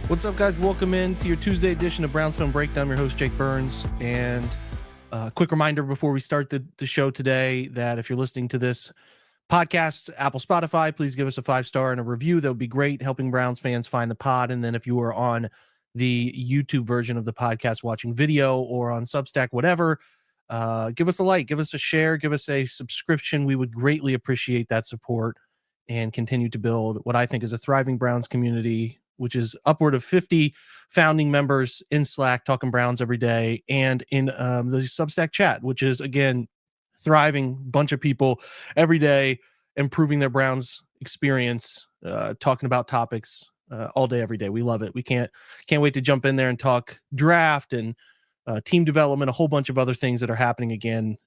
What's up, guys? Welcome in to your Tuesday edition of Browns Film Breakdown. I'm your host, Jake Burns. And quick reminder before we start the show today that if you're listening to this podcast, Apple, Spotify, please give us a 5-star and a review. That would be great, helping Browns fans find the pod. And then if you are on the YouTube version of the podcast watching video or on Substack, whatever, give us a like, give us a share, give us a subscription. We would greatly appreciate that support and continue to build what I think is a thriving Browns community, which is upward of 50 founding members in Slack talking Browns every day, and in the Substack chat, which is, again, thriving bunch of people every day, improving their Browns experience, talking about topics all day, every day. We love it. We can't wait to jump in there and talk draft and team development, a whole bunch of other things that are happening again.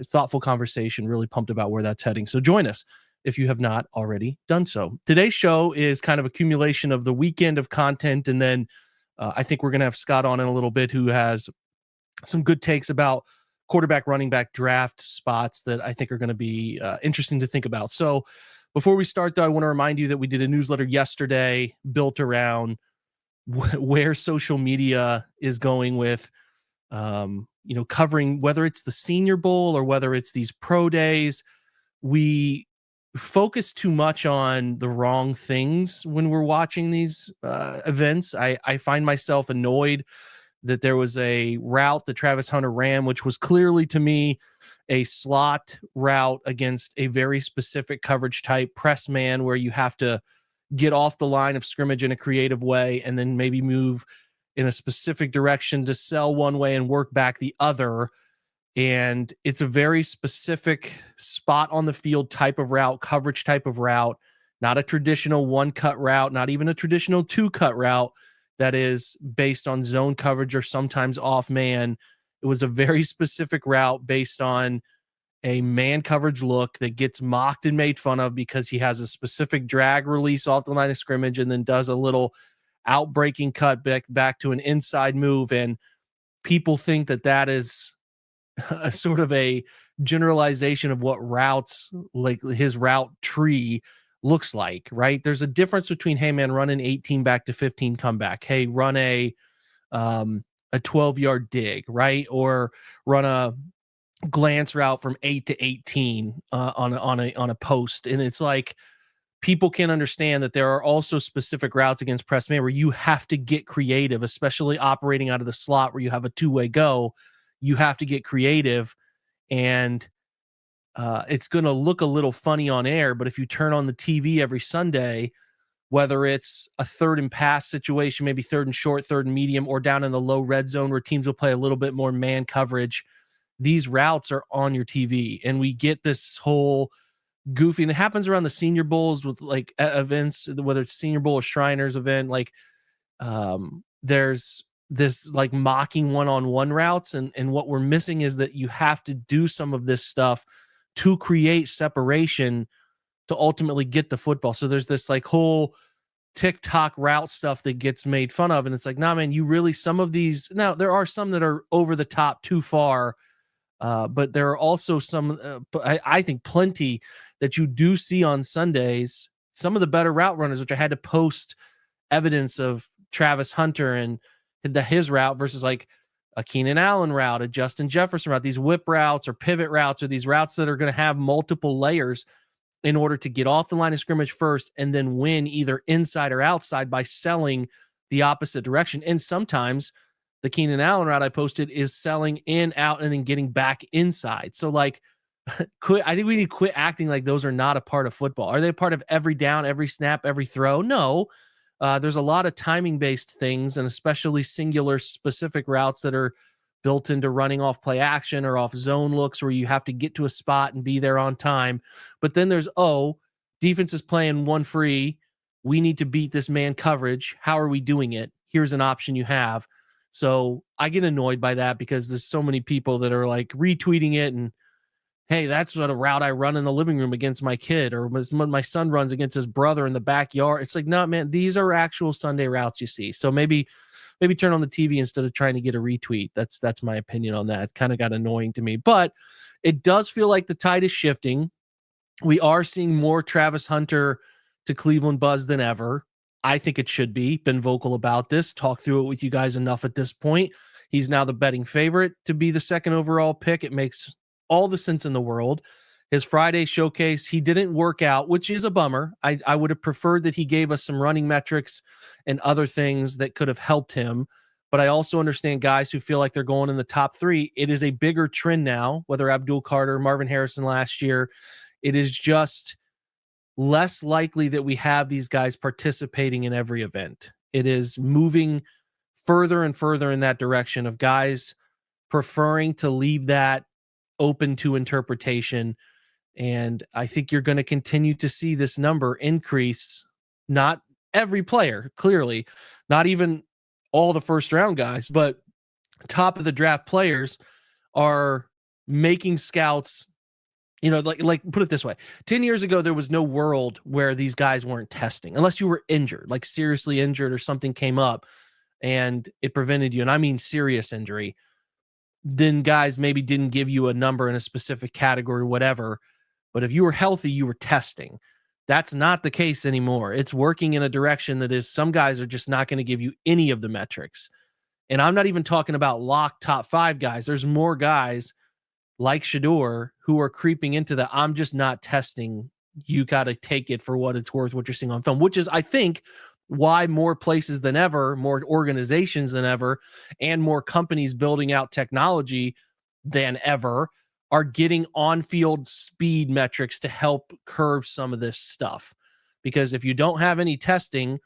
Thoughtful conversation, really pumped about where that's heading. So join us if you have not already done so. Today's show is kind of accumulation of the weekend of content, and then I think we're going to have Scott on in a little bit, who has some good takes about quarterback, running back draft spots that I think are going to be interesting to think about. So before we start, though, I want to remind you that we did a newsletter yesterday built around where social media is going with, covering whether it's the Senior Bowl or whether it's these pro days. We focus too much on the wrong things when we're watching these events. I find myself annoyed that there was a route that Travis Hunter ran, which was clearly, to me, a slot route against a very specific coverage type press man, where you have to get off the line of scrimmage in a creative way and then maybe move in a specific direction to sell one way and work back the other. And it's a very specific spot on the field type of route, coverage type of route, not a traditional one-cut route, not even a traditional two-cut route that is based on zone coverage or sometimes off man. It was a very specific route based on a man coverage look that gets mocked and made fun of because he has a specific drag release off the line of scrimmage and then does a little out-breaking cut back to an inside move. And people think that that is a sort of a generalization of what routes, like his route tree, looks like, right? There's a difference between, hey man, run an 18 back to 15 comeback. Hey, run a 12-yard dig, right? Or run a glance route from 8 to 18 on a post. And it's like, people can understand that there are also specific routes against press man where you have to get creative, especially operating out of the slot where you have a two-way go. You have to get creative, and it's going to look a little funny on air, but if you turn on the TV every Sunday, whether it's a third and pass situation, maybe third and short, third and medium, or down in the low red zone where teams will play a little bit more man coverage, these routes are on your TV. And we get this whole goofy, and it happens around the Senior Bowls with like events, whether it's Senior Bowl or Shriners event, like there's this like mocking one-on-one routes. And what we're missing is that you have to do some of this stuff to create separation to ultimately get the football. So there's this like whole TikTok route stuff that gets made fun of. And it's like, nah, man, you really, some of these, now there are some that are over the top too far. But there are also some, I think plenty that you do see on Sundays, some of the better route runners, which I had to post evidence of Travis Hunter and his route versus like a Keenan Allen route, a Justin Jefferson route, these whip routes or pivot routes, or these routes that are going to have multiple layers in order to get off the line of scrimmage first and then win either inside or outside by selling the opposite direction. And sometimes the Keenan Allen route I posted is selling in, out, and then getting back inside. So like, I think we need to quit acting like those are not a part of football. Are they a part of every down, every snap, every throw? No. There's a lot of timing-based things, and especially singular specific routes that are built into running off play action or off zone looks where you have to get to a spot and be there on time. But then there's, defense is playing one free. We need to beat this man coverage. How are we doing it? Here's an option you have. So I get annoyed by that because there's so many people that are like retweeting it and, hey, that's what a route I run in the living room against my kid, or when my son runs against his brother in the backyard. It's like, no, man, these are actual Sunday routes you see. So maybe turn on the TV instead of trying to get a retweet. That's my opinion on that. It kind of got annoying to me, but it does feel like the tide is shifting. We are seeing more Travis Hunter to Cleveland buzz than ever. I think it should be. Been vocal about this, talked through it with you guys enough at this point. He's now the betting favorite to be the second overall pick. It makes all the sense in the world. His Friday showcase, he didn't work out, which is a bummer. I would have preferred that he gave us some running metrics and other things that could have helped him. But I also understand guys who feel like they're going in the top 3. It is a bigger trend now, whether Abdul Carter, Marvin Harrison last year. It is just less likely that we have these guys participating in every event. It is moving further and further in that direction of guys preferring to leave that open to interpretation. And I think you're going to continue to see this number increase. Not every player, clearly, not even all the first round guys, but top of the draft players are making scouts, like put it this way. 10 years ago, there was no world where these guys weren't testing unless you were injured, like seriously injured or something came up and it prevented you. And I mean serious injury. Then guys maybe didn't give you a number in a specific category, whatever. But if you were healthy, you were testing. That's not the case anymore. It's working in a direction that is some guys are just not going to give you any of the metrics. And I'm not even talking about lock top 5 guys. There's more guys like Shedeur who are creeping into the I'm just not testing. You got to take it for what it's worth, what you're seeing on film, which is, I think, why more places than ever, more organizations than ever, and more companies building out technology than ever are getting on-field speed metrics to help curb some of this stuff. Because if you don't have any testing,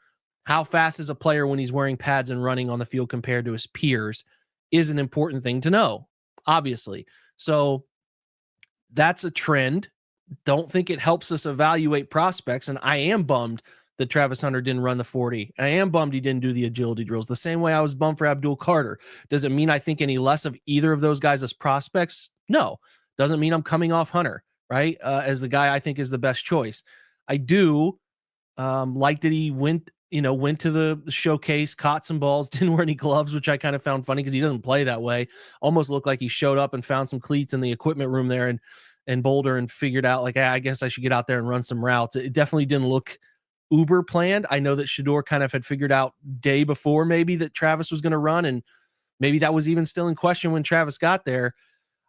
how fast is a player when he's wearing pads and running on the field compared to his peers is an important thing to know, obviously. So that's a trend. Don't think it helps us evaluate prospects. And I am bummed that Travis Hunter didn't run the 40. I am bummed he didn't do the agility drills the same way I was bummed for Abdul Carter. Does it mean I think any less of either of those guys as prospects? No. Doesn't mean I'm coming off Hunter, right? As the guy I think is the best choice. I do like that he went to the showcase, caught some balls, didn't wear any gloves, which I kind of found funny because he doesn't play that way. Almost looked like he showed up and found some cleats in the equipment room there in Boulder and figured out like, I guess I should get out there and run some routes. It definitely didn't look uber planned. I know that Shedeur kind of had figured out day before maybe that Travis was going to run, and maybe that was even still in question when Travis got there.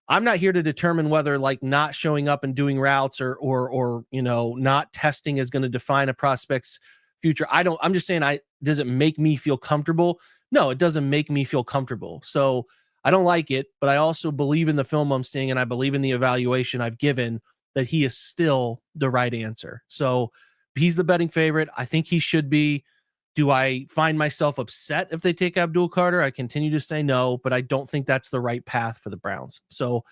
I'm not here to determine whether like not showing up and doing routes or not testing is going to define a prospect's future. I'm just saying, does it make me feel comfortable? No, it doesn't make me feel comfortable. So I don't like it, but I also believe in the film I'm seeing, and I believe in the evaluation I've given that he is still the right answer. So he's the betting favorite. I think he should be. Do I find myself upset if they take Abdul Carter? I continue to say no, but I don't think that's the right path for the Browns. So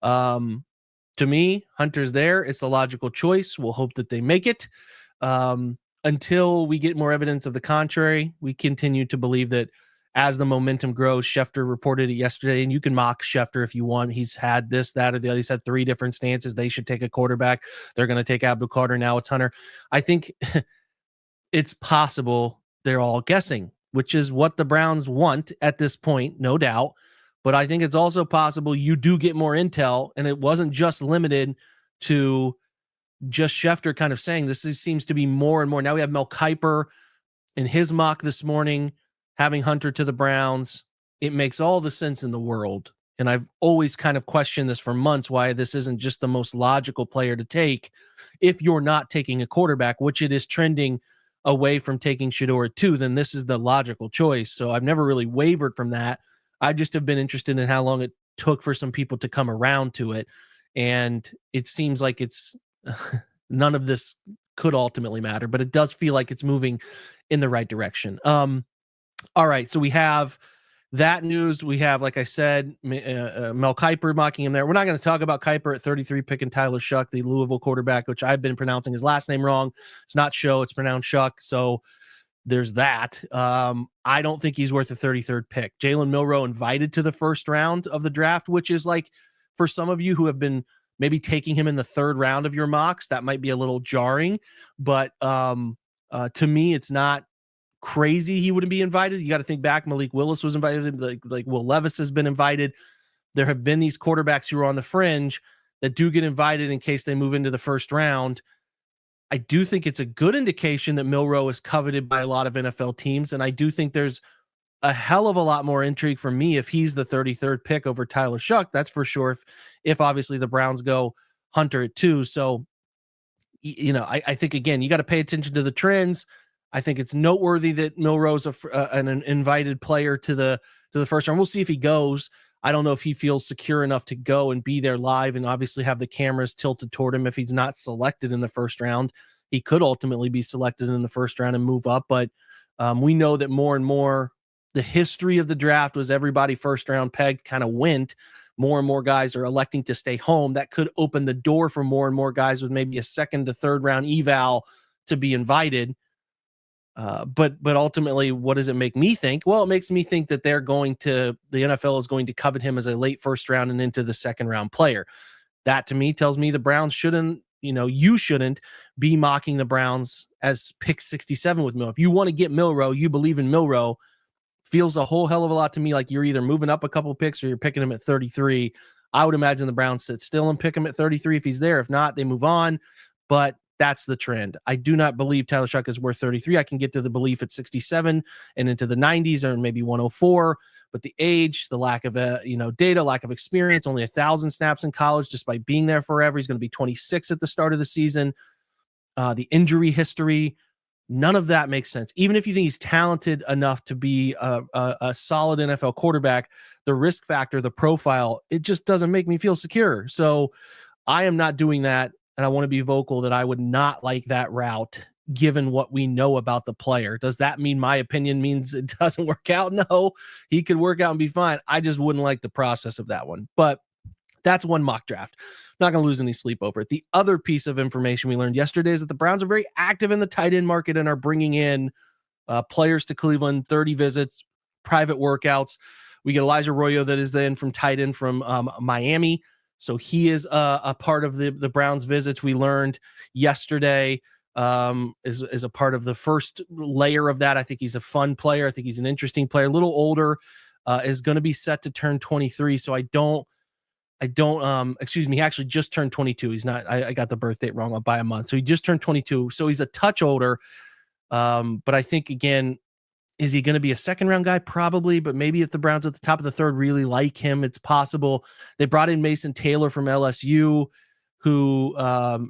to me, Hunter's there. It's a logical choice. We'll hope that they make it. Until we get more evidence of the contrary, we continue to believe that as the momentum grows, Schefter reported it yesterday, and you can mock Schefter if you want. He's had this, that, or the other. He's had 3 different stances. They should take a quarterback. They're going to take Abdul Carter. Now it's Hunter. I think it's possible they're all guessing, which is what the Browns want at this point, no doubt. But I think it's also possible you do get more intel, and it wasn't just limited to just Schefter kind of saying this. Seems to be more and more. Now we have Mel Kiper in his mock this morning, having Hunter to the Browns. It makes all the sense in the world. And I've always kind of questioned this for months, why this isn't just the most logical player to take if you're not taking a quarterback, which it is trending away from taking Shedeur at 2, then this is the logical choice. So I've never really wavered from that. I just have been interested in how long it took for some people to come around to it. And it seems like it's none of this could ultimately matter, but it does feel like it's moving in the right direction. All right. So we have that news. We have, like I said, Mel Kiper mocking him there. We're not going to talk about Kiper at 33 picking Tyler Shuck, the Louisville quarterback, which I've been pronouncing his last name wrong. It's not Show, it's pronounced Shuck. So there's that. I don't think he's worth a 33rd pick. Jalen Milroe invited to the first round of the draft, which is like, for some of you who have been maybe taking him in the 3rd round of your mocks, that might be a little jarring. But to me, it's not crazy he wouldn't be invited. You got to think back. Malik Willis was invited. Like Will Levis has been invited. There have been these quarterbacks who are on the fringe that do get invited in case they move into the first round. I do think it's a good indication that Milroe is coveted by a lot of NFL teams. And I do think there's a hell of a lot more intrigue for me if he's the 33rd pick over Tyler Shuck. That's for sure. If obviously the Browns go Hunter at 2. So, I think, again, you got to pay attention to the trends. I think it's noteworthy that Milroe's an invited player to the first round. We'll see if he goes. I don't know if he feels secure enough to go and be there live and obviously have the cameras tilted toward him. If he's not selected in the first round, he could ultimately be selected in the first round and move up. But we know that more and more the history of the draft was everybody first round pegged kind of went. More and more guys are electing to stay home. That could open the door for more and more guys with maybe a second to third round eval to be invited. But ultimately, what does it make me think? Well, it makes me think that the NFL is going to covet him as a late first round and into the second round player. That to me tells me the Browns shouldn't, you shouldn't be mocking the Browns as pick 67 with Milroe. If you want to get Milroe, you believe in Milroe, feels a whole hell of a lot to me like you're either moving up a couple picks or you're picking him at 33. I would imagine the Browns sit still and pick him at 33 if he's there. If not, they move on. But that's the trend. I do not believe Tyler Shuck is worth 33. I can get to the belief at 67 and into the 90s or maybe 104. But the age, the lack of data, lack of experience, only 1,000 snaps in college just by being there forever. He's going to be 26 at the start of the season. The injury history, none of that makes sense. Even if you think he's talented enough to be a solid NFL quarterback, the risk factor, the profile, it just doesn't make me feel secure. So I am not doing that. And I want to be vocal that I would not like that route given what we know about the player. Does that mean my opinion means it doesn't work out? No, he could work out and be fine. I just wouldn't like the process of that one. But that's one mock draft. Not going to lose any sleep over it. The other piece of information we learned yesterday is that the Browns are very active in the tight end market and are bringing in players to Cleveland, 30 visits, private workouts. We get Elijah Arroyo that is then from tight end from Miami. So he is a part of the Browns visits. We learned yesterday is a part of the first layer of that. I think he's a fun player. I think he's an interesting player. A little older, is going to be set to turn 23. So he actually just turned 22. He's not, I got the birth date wrong by a month. So he just turned 22. So he's a touch older. But I think, again, is he going to be a second round guy? Probably, but maybe if the Browns at the top of the third really like him, it's possible. They brought in Mason Taylor from LSU, who,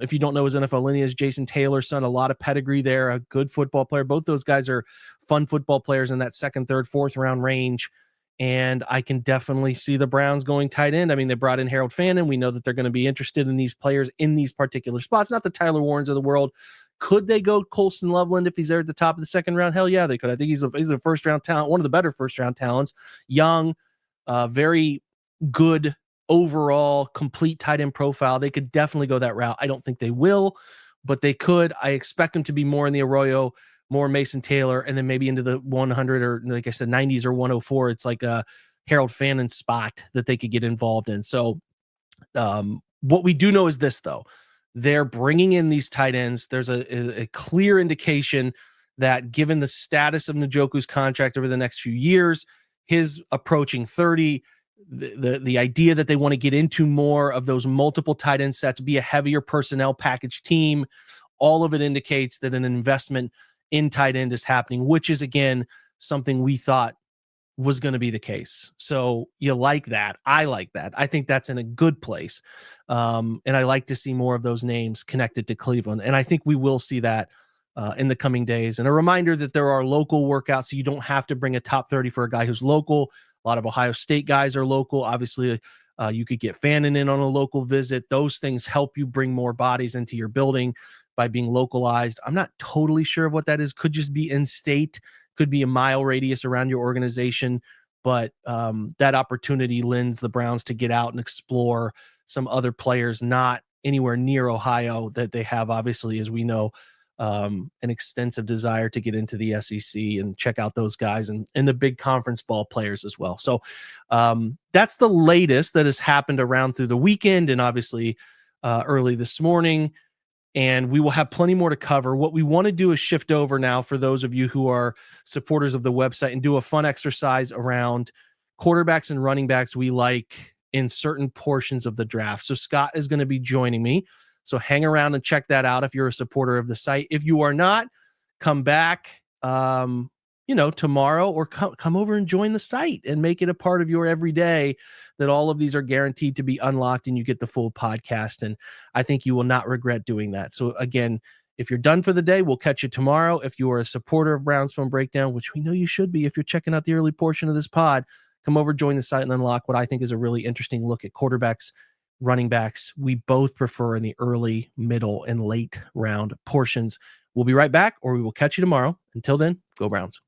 if you don't know his NFL lineage, Jason Taylor's son, a lot of pedigree there, a good football player. Both those guys are fun football players in that second, third, fourth round range. And I can definitely see the Browns going tight end. I mean, they brought in Harold Fannin. We know that they're going to be interested in these players in these particular spots, not the Tyler Warrens of the world. Could they go Colston Loveland if he's there at the top of the second round? Hell yeah, they could. I think he's a first round talent, one of the better first round talents. Young, very good overall, complete tight end profile. They could definitely go that route. I don't think they will, but they could. I expect them to be more in the Arroyo, more Mason Taylor, and then maybe into the 100 or, like I said, 90s or 104. It's like a Harold Fannin spot that they could get involved in. So what we do know is this, though. They're bringing in these tight ends. There's a clear indication that given the status of Njoku's contract over the next few years, his approaching 30, the idea that they want to get into more of those multiple tight end sets, be a heavier personnel package team, all of it indicates that an investment in tight end is happening, which is, again, something we thought was going to be the case. So you like that. I like that. I think that's in a good place. And I like to see more of those names connected to Cleveland. And I think we will see that in the coming days. And a reminder that there are local workouts, so you don't have to bring a top 30 for a guy who's local. A lot of Ohio State guys are local. Obviously, you could get Fannin in on a local visit. Those things help you bring more bodies into your building by being localized. I'm not totally sure of what that is. Could just be in state. Could be a mile radius around your organization, but that opportunity lends the Browns to get out and explore some other players not anywhere near Ohio that they have, obviously, as we know, an extensive desire to get into the SEC and check out those guys and the big conference ball players as well. So that's the latest that has happened around through the weekend and obviously early this morning. And we will have plenty more to cover. What we want to do is shift over now for those of you who are supporters of the website and do a fun exercise around quarterbacks and running backs we like in certain portions of the draft. So Scott is going to be joining me. So hang around and check that out if you're a supporter of the site. If you are not, come back, tomorrow, or come over and join the site and make it a part of your everyday, that all of these are guaranteed to be unlocked and you get the full podcast. And I think you will not regret doing that. So again, if you're done for the day, we'll catch you tomorrow. If you are a supporter of Browns Film Breakdown, which we know you should be if you're checking out the early portion of this pod, come over, join the site, and unlock what I think is a really interesting look at quarterbacks, running backs. We both prefer in the early, middle, and late round portions. We'll be right back, or we will catch you tomorrow. Until then, go Browns.